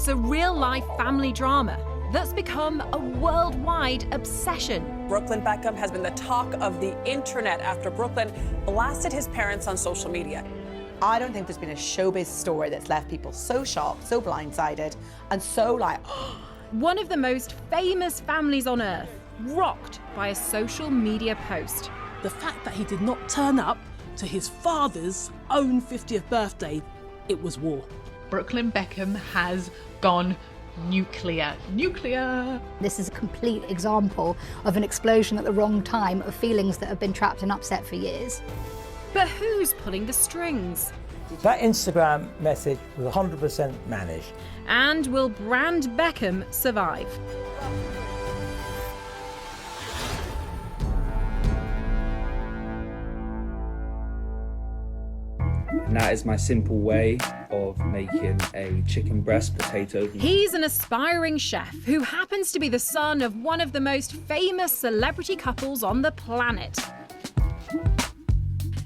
It's a real-life family drama that's become a worldwide obsession. Brooklyn Beckham has been the talk of the internet after Brooklyn blasted his parents on social media. I don't think there's been a showbiz story that's left people so shocked, so blindsided, and so like... One of the most famous families on earth, rocked by a social media post. The fact that he did not turn up to his father's own 50th birthday, it was war. Brooklyn Beckham has gone nuclear. Nuclear! This is a complete example of an explosion at the wrong time of feelings that have been trapped and upset for years. But who's pulling the strings? That Instagram message was 100% managed. And will brand Beckham survive? And that is my simple way of making a chicken breast potato. He's an aspiring chef who happens to be the son of one of the most famous celebrity couples on the planet.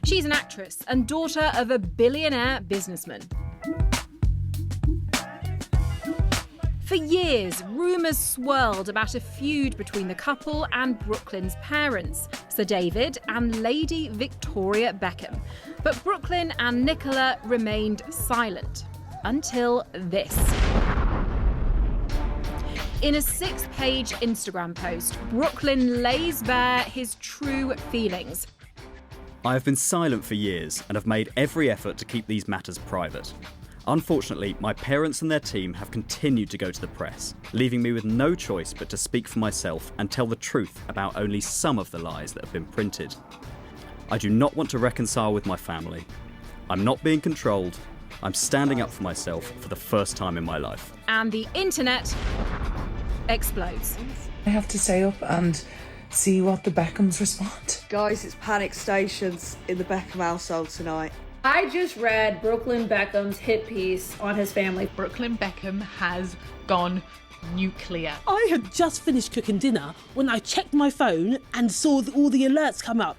She's an actress and daughter of a billionaire businessman. For years, rumours swirled about a feud between the couple and Brooklyn's parents, Sir David and Lady Victoria Beckham. But Brooklyn and Nicola remained silent until this. In a 6-page Instagram post, Brooklyn lays bare his true feelings. I have been silent for years and have made every effort to keep these matters private. Unfortunately, my parents and their team have continued to go to the press, leaving me with no choice but to speak for myself and tell the truth about only some of the lies that have been printed. I do not want to reconcile with my family. I'm not being controlled. I'm standing up for myself for the first time in my life. And the internet explodes. I have to stay up and see what the Beckhams respond. Guys, it's panic stations in the Beckham household tonight. I just read Brooklyn Beckham's hit piece on his family. Brooklyn Beckham has gone nuclear. I had just finished cooking dinner when I checked my phone and saw all the alerts come up.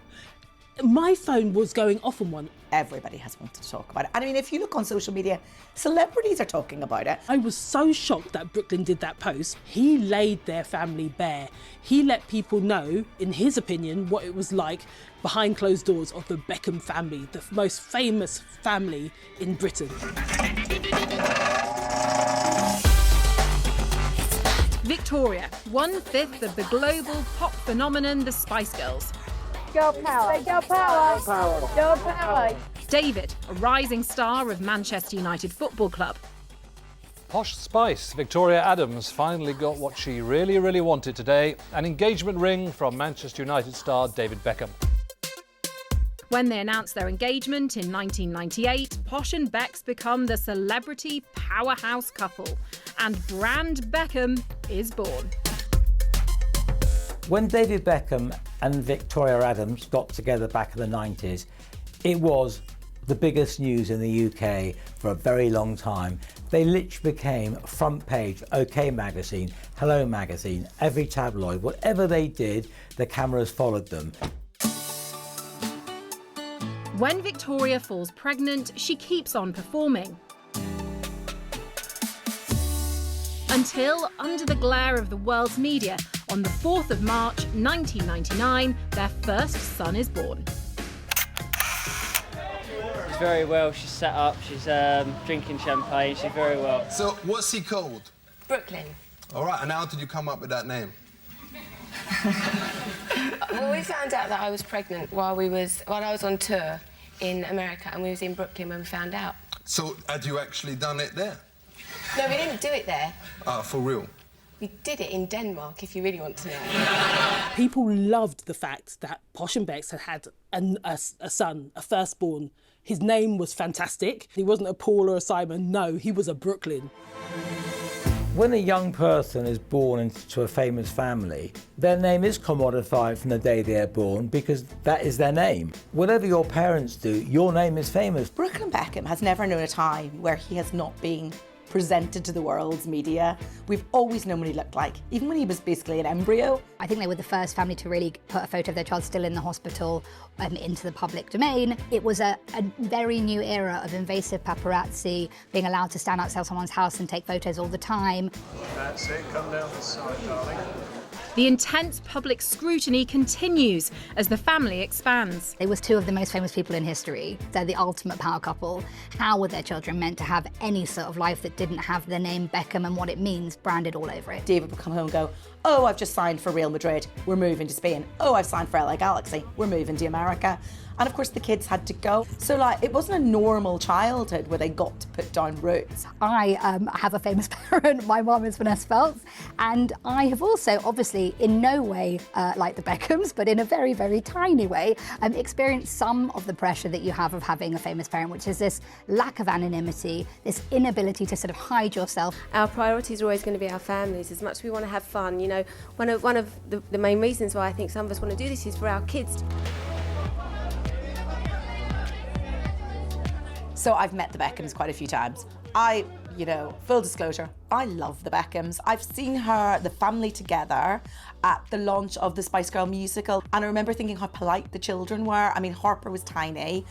My phone was going off on one. Everybody has wanted to talk about it. And I mean, if you look on social media, celebrities are talking about it. I was so shocked that Brooklyn did that post. He laid their family bare. He let people know, in his opinion, what it was like behind closed doors of the Beckham family, the most famous family in Britain. Victoria, 1/5 of the global pop phenomenon, the Spice Girls. Girl power. Girl power. Girl power. David, a rising star of Manchester United Football Club. Posh Spice, Victoria Adams, finally got what she really wanted today, an engagement ring from Manchester United star David Beckham. When they announced their engagement in 1998, Posh and Bex become the celebrity powerhouse couple, and brand Beckham is born. When David Beckham and Victoria Adams got together back in the 90s, it was the biggest news in the UK for a very long time. They literally became front page, OK Magazine, Hello Magazine, every tabloid. Whatever they did, the cameras followed them. When Victoria falls pregnant, she keeps on performing. Until, under the glare of the world's media, on the 4th of March 1999, their first son is born. She's very well, she's set up, she's drinking champagne, she's very well. So, what's he called? Brooklyn. All right, and how did you come up with that name? Well, we found out that I was pregnant while I was on tour in America, and we was in Brooklyn when we found out. So, had you actually done it there? No, we didn't do it there. For real? We did it in Denmark, if you really want to know. People loved the fact that Posh and Bex had had a son, a firstborn. His name was fantastic. He wasn't a Paul or a Simon, no, he was a Brooklyn. When a young person is born into a famous family, their name is commodified from the day they're born because that is their name. Whatever your parents do, your name is famous. Brooklyn Beckham has never known a time where he has not been presented to the world's media. We've always known what he looked like, even when he was basically an embryo. I think they were the first family to really put a photo of their child still in the hospital into the public domain. It was a very new era of invasive paparazzi, being allowed to stand outside someone's house and take photos all the time. That's it, come down the side, darling. The intense public scrutiny continues as the family expands. They was two of the most famous people in history. They're the ultimate power couple. How were their children meant to have any sort of life that didn't have the name Beckham and what it means branded all over it? David would come home and go, oh, I've just signed for Real Madrid, we're moving to Spain. Oh, I've signed for LA Galaxy, we're moving to America. And of course the kids had to go. So like, it wasn't a normal childhood where they got to put down roots. I have a famous parent, my mum is Vanessa Peltz, and I have also, obviously, in no way like the Beckhams, but in a very, very tiny way, experienced some of the pressure that you have of having a famous parent, which is this lack of anonymity, this inability to sort of hide yourself. Our priorities are always going to be our families. As much as we want to have fun, you know, one of the main reasons why I think some of us want to do this is for our kids. So I've met the Beckhams quite a few times. Full disclosure, I love the Beckhams. I've seen the family together at the launch of the Spice Girl musical, and I remember thinking how polite the children were. I mean, Harper was tiny.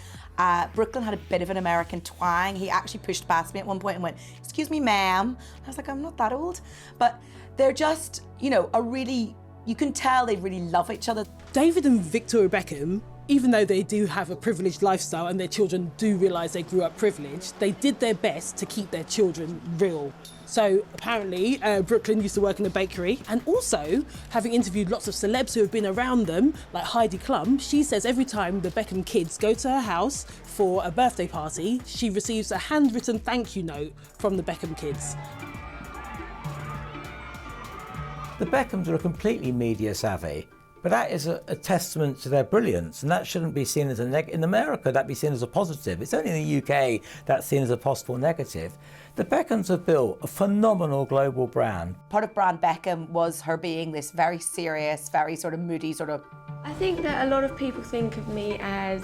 Brooklyn had a bit of an American twang. He actually pushed past me at one point and went, "Excuse me, ma'am." I was like, I'm not that old. But they're just, you can tell they really love each other. David and Victoria Beckham, even though they do have a privileged lifestyle and their children do realise they grew up privileged, they did their best to keep their children real. So apparently Brooklyn used to work in a bakery, and also, having interviewed lots of celebs who have been around them, like Heidi Klum, she says every time the Beckham kids go to her house for a birthday party, she receives a handwritten thank you note from the Beckham kids. The Beckhams are completely media savvy. But that is a testament to their brilliance, and that shouldn't be seen as a negative. In America, that'd be seen as a positive. It's only in the UK that's seen as a possible negative. The Beckhams have built a phenomenal global brand. Part of brand Beckham was her being this very serious, very sort of moody sort of... I think that a lot of people think of me as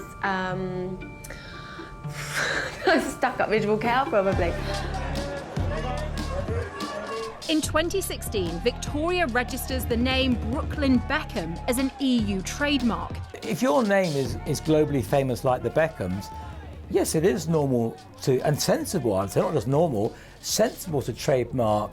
a stuck-up miserable cow, probably. In 2016, Victoria registers the name Brooklyn Beckham as an EU trademark. If your name is globally famous like the Beckhams, yes, it is normal and sensible, I'd say, not just normal, sensible to trademark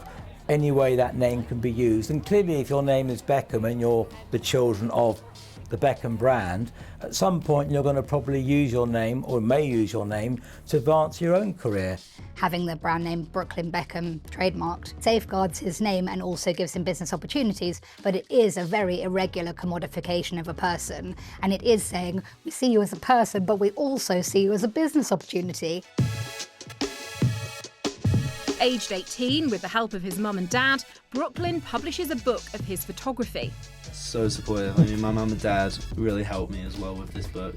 any way that name can be used. And clearly, if your name is Beckham and you're the children of the Beckham brand, at some point you're going to probably use your name, or may use your name, to advance your own career. Having the brand name Brooklyn Beckham trademarked safeguards his name and also gives him business opportunities, but it is a very irregular commodification of a person, and it is saying, we see you as a person, but we also see you as a business opportunity. Aged 18, with the help of his mum and dad, Brooklyn publishes a book of his photography. So supportive. I mean, my mum and dad really helped me as well with this book.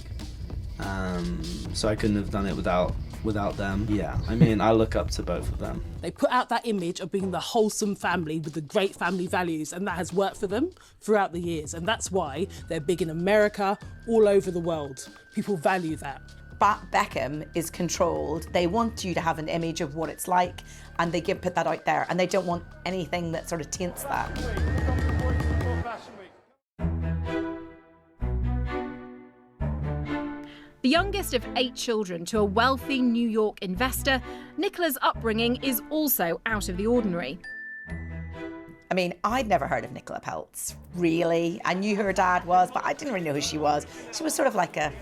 So I couldn't have done it without them. Yeah, I mean, I look up to both of them. They put out that image of being the wholesome family with the great family values, and that has worked for them throughout the years. And that's why they're big in America, all over the world. People value that. Beckham is controlled. They want you to have an image of what it's like, and they put that out there, and they don't want anything that sort of taints that. The youngest of 8 children to a wealthy New York investor, Nicola's upbringing is also out of the ordinary. I mean, I'd never heard of Nicola Peltz, really. I knew who her dad was, but I didn't really know who she was. She was sort of like a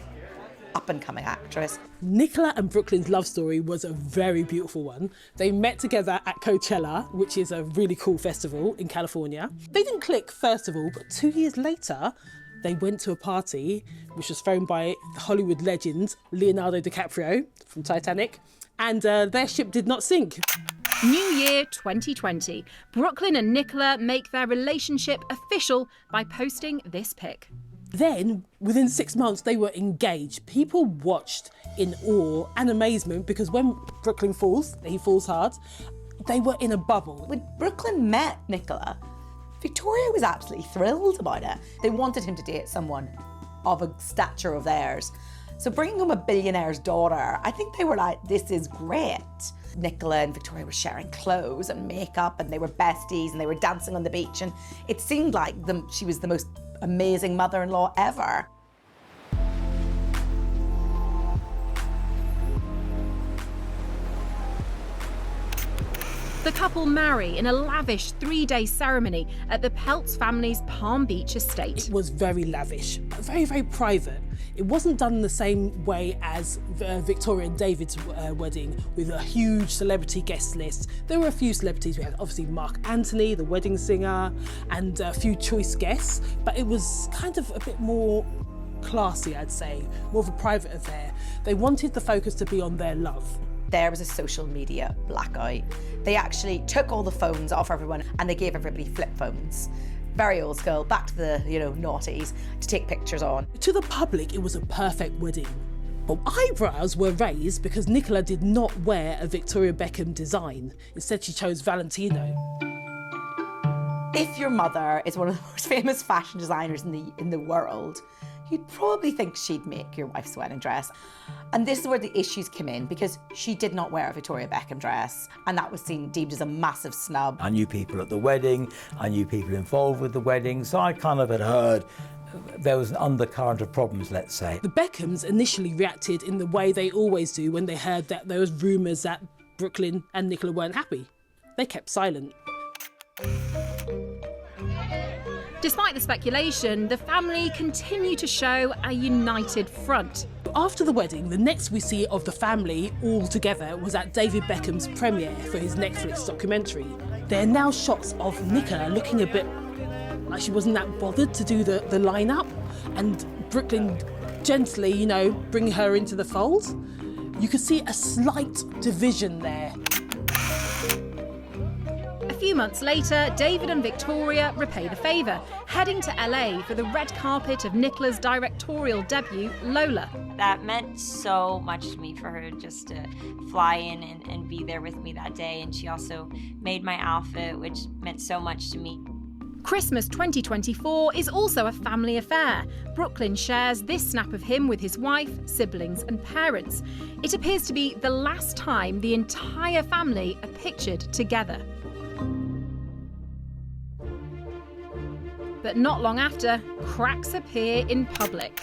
up-and-coming actress. Nicola and Brooklyn's love story was a very beautiful one. They met together at Coachella, which is a really cool festival in California. They didn't click, first of all, but 2 years later, they went to a party which was thrown by Hollywood legend Leonardo DiCaprio from Titanic, and their ship did not sink. New year 2020. Brooklyn and Nicola make their relationship official by posting this pic. Then, within 6 months, they were engaged. People watched in awe and amazement because when Brooklyn falls, he falls hard, they were in a bubble. When Brooklyn met Nicola, Victoria was absolutely thrilled about it. They wanted him to date someone of a stature of theirs. So bringing home a billionaire's daughter, I think they were like, this is great. Nicola and Victoria were sharing clothes and makeup, and they were besties, and they were dancing on the beach, and it seemed like she was the most amazing mother-in-law ever. The couple marry in a lavish 3-day ceremony at the Peltz family's Palm Beach estate. It was very lavish, but very, very private. It wasn't done the same way as Victoria and David's wedding, with a huge celebrity guest list. There were a few celebrities. We had obviously Mark Anthony, the wedding singer, and a few choice guests, but it was kind of a bit more classy, I'd say, more of a private affair. They wanted the focus to be on their love. There was a social media blackout. They actually took all the phones off everyone and they gave everybody flip phones. Very old school, back to the, noughties, to take pictures on. To the public, it was a perfect wedding. But eyebrows were raised because Nicola did not wear a Victoria Beckham design. Instead, she chose Valentino. If your mother is one of the most famous fashion designers in the world, you'd probably think she'd make your wife's wedding dress. And this is where the issues come in, because she did not wear a Victoria Beckham dress, and that was deemed as a massive snub. I knew people at the wedding, I knew people involved with the wedding, so I kind of had heard there was an undercurrent of problems, let's say. The Beckhams initially reacted in the way they always do when they heard that there was rumours that Brooklyn and Nicola weren't happy. They kept silent. Despite the speculation, the family continue to show a united front. After the wedding, the next we see of the family all together was at David Beckham's premiere for his Netflix documentary. There are now shots of Nicola looking a bit like she wasn't that bothered to do the lineup, and Brooklyn gently, bring her into the fold. You could see a slight division there. A few months later, David and Victoria repay the favour, heading to LA for the red carpet of Nicola's directorial debut, Lola. That meant so much to me, for her just to fly in and be there with me that day. And she also made my outfit, which meant so much to me. Christmas 2024 is also a family affair. Brooklyn shares this snap of him with his wife, siblings and parents. It appears to be the last time the entire family are pictured together. But not long after, cracks appear in public.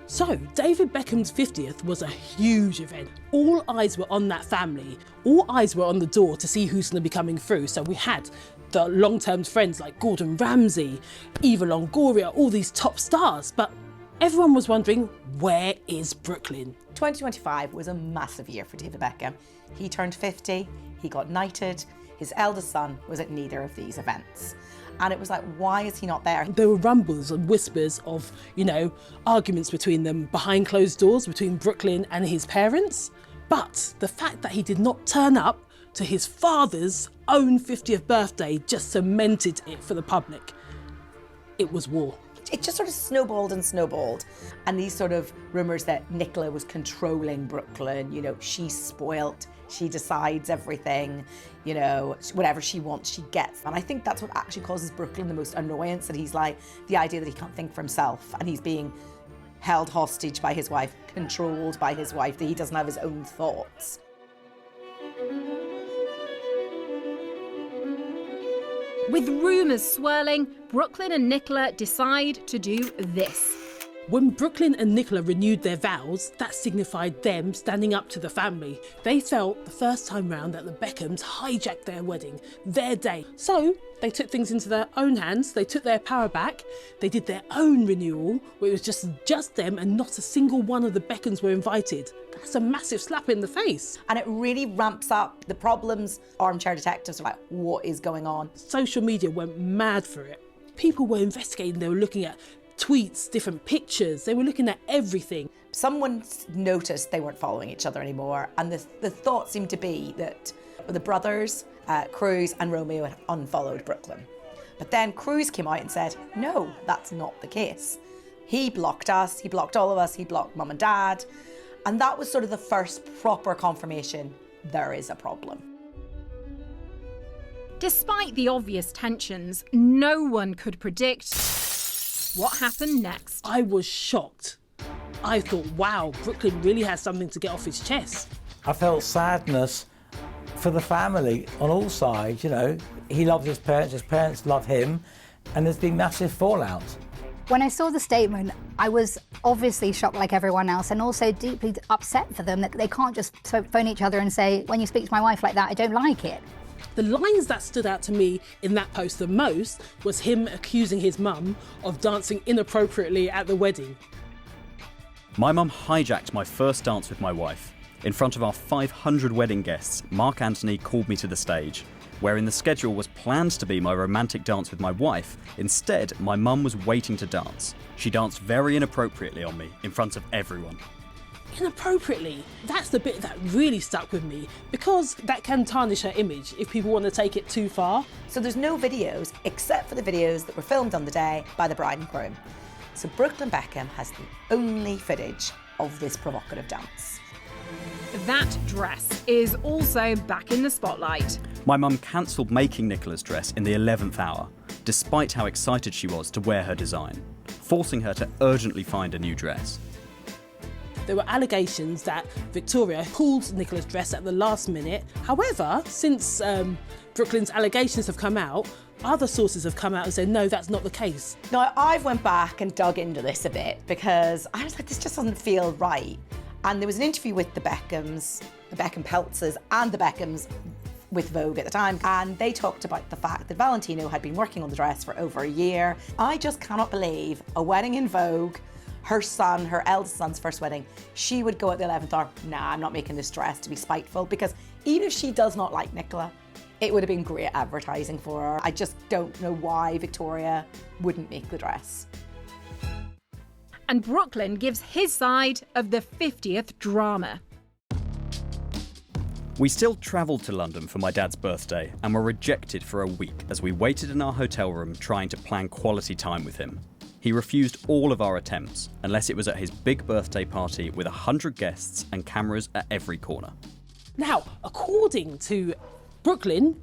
So, David Beckham's 50th was a huge event. All eyes were on that family. All eyes were on the door to see who's going to be coming through. So we had the long-term friends like Gordon Ramsay, Eva Longoria, all these top stars. But everyone was wondering, where is Brooklyn? 2025 was a massive year for David Beckham. He turned 50, he got knighted. His eldest son was at neither of these events. And it was like, why is he not there? There were rumbles and whispers of, arguments between them behind closed doors, between Brooklyn and his parents. But the fact that he did not turn up to his father's own 50th birthday just cemented it for the public. It was war. It just sort of snowballed and snowballed. And these sort of rumours that Nicola was controlling Brooklyn, she's spoilt, she decides everything, whatever she wants, she gets. And I think that's what actually causes Brooklyn the most annoyance, that he's like, the idea that he can't think for himself and he's being held hostage by his wife, controlled by his wife, that he doesn't have his own thoughts. With rumours swirling, Brooklyn and Nicola decide to do this. When Brooklyn and Nicola renewed their vows, that signified them standing up to the family. They felt the first time round that the Beckhams hijacked their wedding, their day. So they took things into their own hands, they took their power back, they did their own renewal, where it was just them and not a single one of the Beckhams were invited. That's a massive slap in the face. And it really ramps up the problems. Armchair detectives are like, what is going on? Social media went mad for it. People were investigating, they were looking at tweets, different pictures, they were looking at everything. Someone noticed they weren't following each other anymore, and the thought seemed to be that the brothers, Cruz and Romeo, had unfollowed Brooklyn. But then Cruz came out and said, no, that's not the case. He blocked us, he blocked all of us, he blocked mum and dad. And that was sort of the first proper confirmation there is a problem. Despite the obvious tensions, no one could predict what happened next. I was shocked. I thought, wow, Brooklyn really has something to get off his chest. I felt sadness for the family on all sides, you know. He loves his parents love him, and there's been massive fallout. When I saw the statement, I was obviously shocked like everyone else, and also deeply upset for them that they can't just phone each other and say, when you speak to my wife like that, I don't like it. The lines that stood out to me in that post the most was him accusing his mum of dancing inappropriately at the wedding. My mum hijacked my first dance with my wife. In front of our 500 wedding guests, Mark Anthony called me to the stage, wherein the schedule was planned to be my romantic dance with my wife. Instead, my mum was waiting to dance. She danced very inappropriately on me in front of everyone. Inappropriately? That's the bit that really stuck with me, because that can tarnish her image if people want to take it too far. So there's no videos except for the videos that were filmed on the day by the bride and groom. So Brooklyn Beckham has the only footage of this provocative dance. That dress is also back in the spotlight. My mum cancelled making Nicola's dress in the 11th hour, despite how excited she was to wear her design, forcing her to urgently find a new dress. There were allegations that Victoria pulled Nicola's dress at the last minute. However, since Brooklyn's allegations have come out, other sources have come out and said, no, that's not the case. Now, I've went back and dug into this a bit because I was like, this just doesn't feel right. And there was an interview with the Beckhams, the Beckham Peltzes and the Beckhams with Vogue at the time, and they talked about the fact that Valentino had been working on the dress for over a year. I just cannot believe a wedding in Vogue, her son, her eldest son's first wedding, she would go at the 11th hour, nah, I'm not making this dress to be spiteful, because even if she does not like Nicola, it would have been great advertising for her. I just don't know why Victoria wouldn't make the dress. And Brooklyn gives his side of the 50th drama. We still travelled to London for my dad's birthday and were rejected for a week as we waited in our hotel room trying to plan quality time with him. He refused all of our attempts unless it was at his big birthday party with 100 guests and cameras at every corner. Now, according to Brooklyn,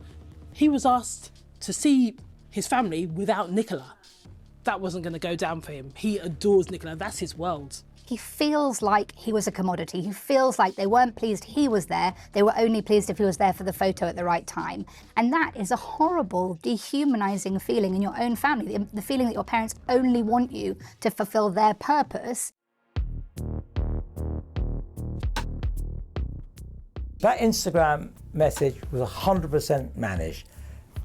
he was asked to see his family without Nicola. That wasn't going to go down for him. He adores Nicola. That's his world. He feels like he was a commodity. He feels like they weren't pleased he was there. They were only pleased if he was there for the photo at the right time. And that is a horrible, dehumanizing feeling in your own family. The feeling that your parents only want you to fulfill their purpose. That Instagram message was 100% managed.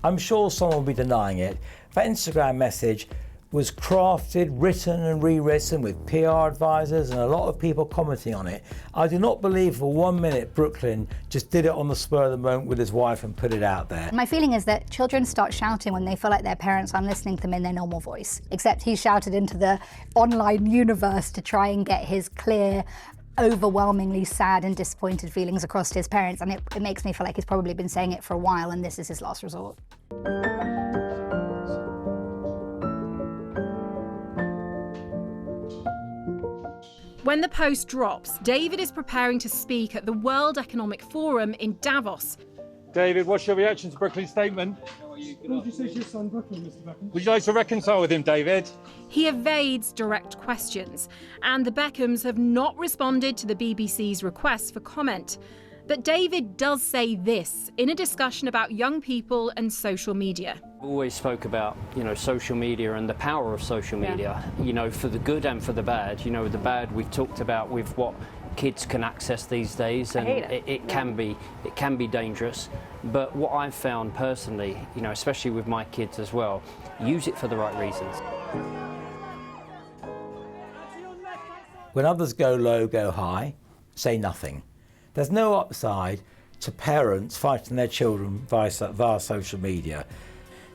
I'm sure someone will be denying it. That Instagram message was crafted, written and rewritten with PR advisors and a lot of people commenting on it. I do not believe for 1 minute Brooklyn just did it on the spur of the moment with his wife and put it out there. My feeling is that children start shouting when they feel like their parents aren't listening to them in their normal voice, except he shouted into the online universe to try and get his clear, overwhelmingly sad and disappointed feelings across to his parents, and it makes me feel like he's probably been saying it for a while and this is his last resort. When the post drops, David is preparing to speak at the World Economic Forum in Davos. David, what's your reaction to Brooklyn's statement? What did you say to your son Brooklyn, Mr. Beckham? Would you like to reconcile with him, David? He evades direct questions, and the Beckhams have not responded to the BBC's request for comment. But David does say this in a discussion about young people and social media. We always spoke about, social media and the power of social media, for the good and for the bad. The bad we've talked about with what kids can access these days, and it can be dangerous. But what I've found personally, especially with my kids as well, use it for the right reasons. When others go low, go high, say nothing. There's no upside to parents fighting their children via social media.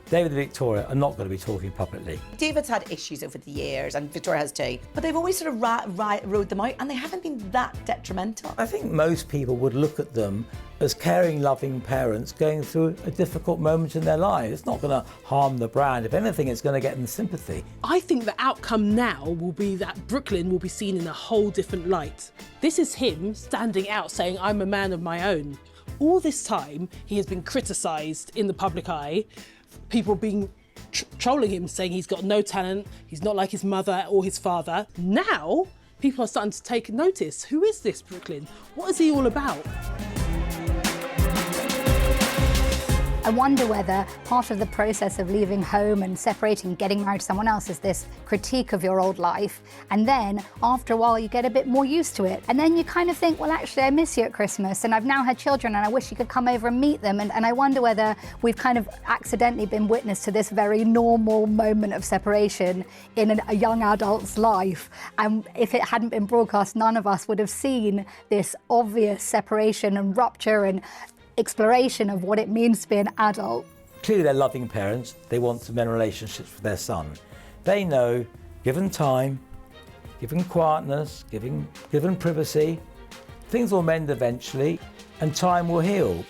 David and Victoria are not going to be talking publicly. David's had issues over the years, and Victoria has too, but they've always sort of rode them out, and they haven't been that detrimental. I think most people would look at them as caring, loving parents going through a difficult moment in their lives. It's not going to harm the brand. If anything, it's going to get them sympathy. I think the outcome now will be that Brooklyn will be seen in a whole different light. This is him standing out saying, I'm a man of my own. All this time, he has been criticised in the public eye, people being trolling him, saying he's got no talent, he's not like his mother or his father. Now, people are starting to take notice. Who is this Brooklyn? What is he all about? I wonder whether part of the process of leaving home and separating, getting married to someone else is this critique of your old life. And then after a while, you get a bit more used to it. And then you kind of think, well, actually, I miss you at Christmas and I've now had children and I wish you could come over and meet them. And I wonder whether we've kind of accidentally been witness to this very normal moment of separation in a young adult's life. And if it hadn't been broadcast, none of us would have seen this obvious separation and rupture and exploration of what it means to be an adult. Clearly they're loving parents. They want to mend relationships with their son. They know, given time, given quietness, given privacy, things will mend eventually and time will heal.